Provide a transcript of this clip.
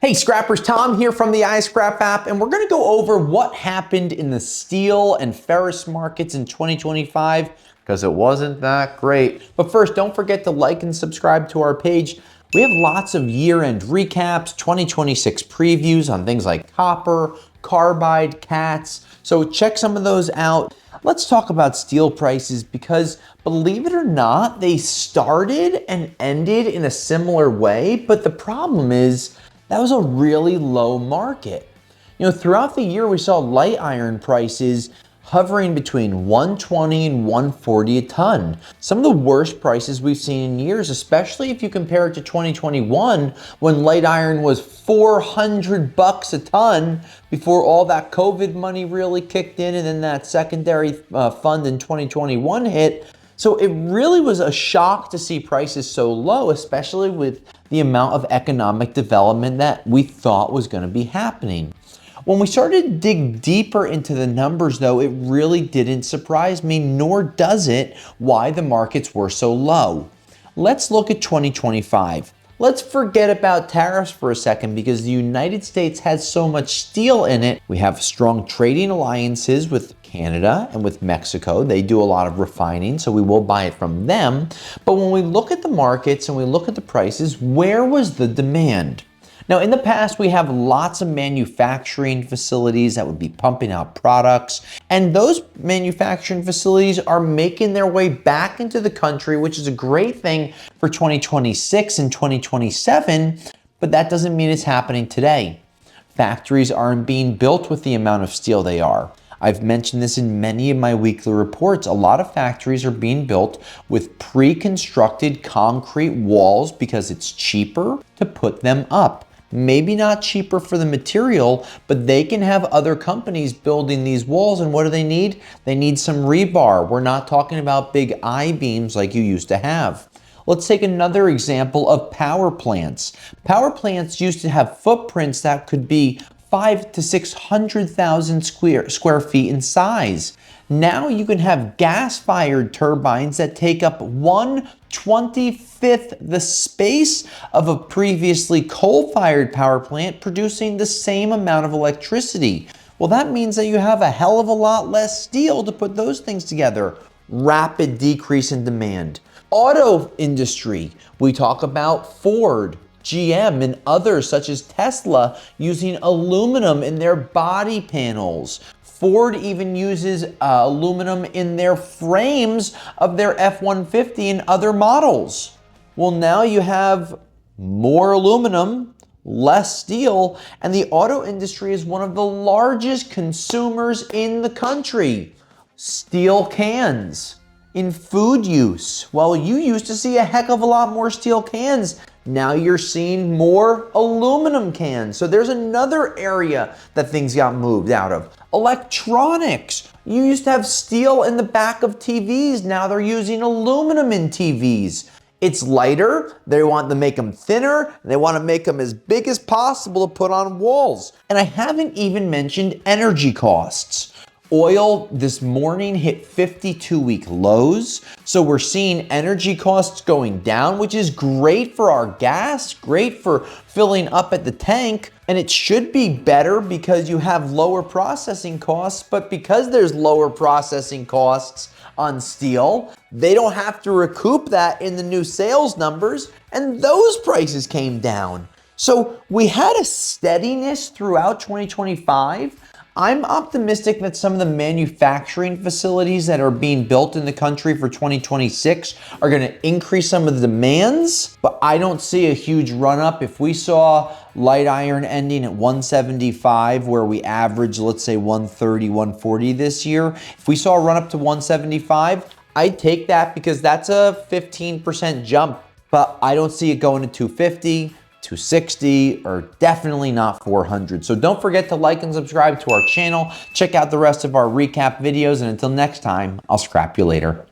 Hey scrappers, Tom here from the iScrap app, and we're going to go over what happened in the steel and ferrous markets in 2025 because it wasn't that great. But first, don't forget to like and subscribe to our page. We have lots of year-end recaps, 2026 previews on things like copper, carbide, cats. So check some of those out. Let's talk about steel prices because, believe it or not, they started and ended in a similar way, but the problem is that was a really low market. Throughout the year, we saw light iron prices hovering between 120 and 140 a ton. Some of the worst prices we've seen in years, especially if you compare it to 2021, when light iron was 400 bucks a ton before all that COVID money really kicked in and then that secondary fund in 2021 hit. So it really was a shock to see prices so low, especially with the amount of economic development that we thought was going to be happening. When we started to dig deeper into the numbers, though, it really didn't surprise me, nor does it why the markets were so low. Let's look at 2025. Let's forget about tariffs for a second because the United States has so much steel in it. We have strong trading alliances with Canada and with Mexico. They do a lot of refining, so we will buy it from them. But when we look at the markets and we look at the prices, where was the demand? Now, in the past, we have lots of manufacturing facilities that would be pumping out products, and those manufacturing facilities are making their way back into the country, which is a great thing for 2026 and 2027, but that doesn't mean it's happening today. Factories aren't being built with the amount of steel they are. I've mentioned this in many of my weekly reports. A lot of factories are being built with pre-constructed concrete walls because it's cheaper to put them up. Maybe not cheaper for the material, but they can have other companies building these walls. And what do they need? They need some rebar. We're not talking about big I-beams like you used to have. Let's take another example of power plants. Power plants used to have footprints that could be 500,000 to 600,000 square feet in size. Now you can have gas-fired turbines that take up 1/25th the space of a previously coal-fired power plant, producing the same amount of electricity. Well, that means that you have a hell of a lot less steel to put those things together. Rapid decrease in demand. Auto industry, we talk about Ford, GM, and others such as Tesla using aluminum in their body panels. Ford even uses aluminum in their frames of their F-150 and other models. Well, now you have more aluminum, less steel, and the auto industry is one of the largest consumers in the country. Steel cans in food use. Well, you used to see a heck of a lot more steel cans. Now you're seeing more aluminum cans. So there's another area that things got moved out of. Electronics. You used to have steel in the back of TVs. Now they're using aluminum in TVs. It's lighter. They want to make them thinner. They want to make them as big as possible to put on walls. And I haven't even mentioned energy costs. Oil this morning hit 52-week lows, so we're seeing energy costs going down, which is great for our gas, great for filling up at the tank, and it should be better because you have lower processing costs, but because there's lower processing costs on steel, they don't have to recoup that in the new sales numbers, and those prices came down. So we had a steadiness throughout 2025. I'm optimistic that some of the manufacturing facilities that are being built in the country for 2026 are going to increase some of the demands, but I don't see a huge run up. If we saw light iron ending at 175, where we average, let's say 130, 140 this year, if we saw a run up to 175, I'd take that because that's a 15% jump, but I don't see it going to 250. 260, or definitely not 400. So don't forget to like and subscribe to our channel. Check out the rest of our recap videos, and until next time, I'll scrap you later.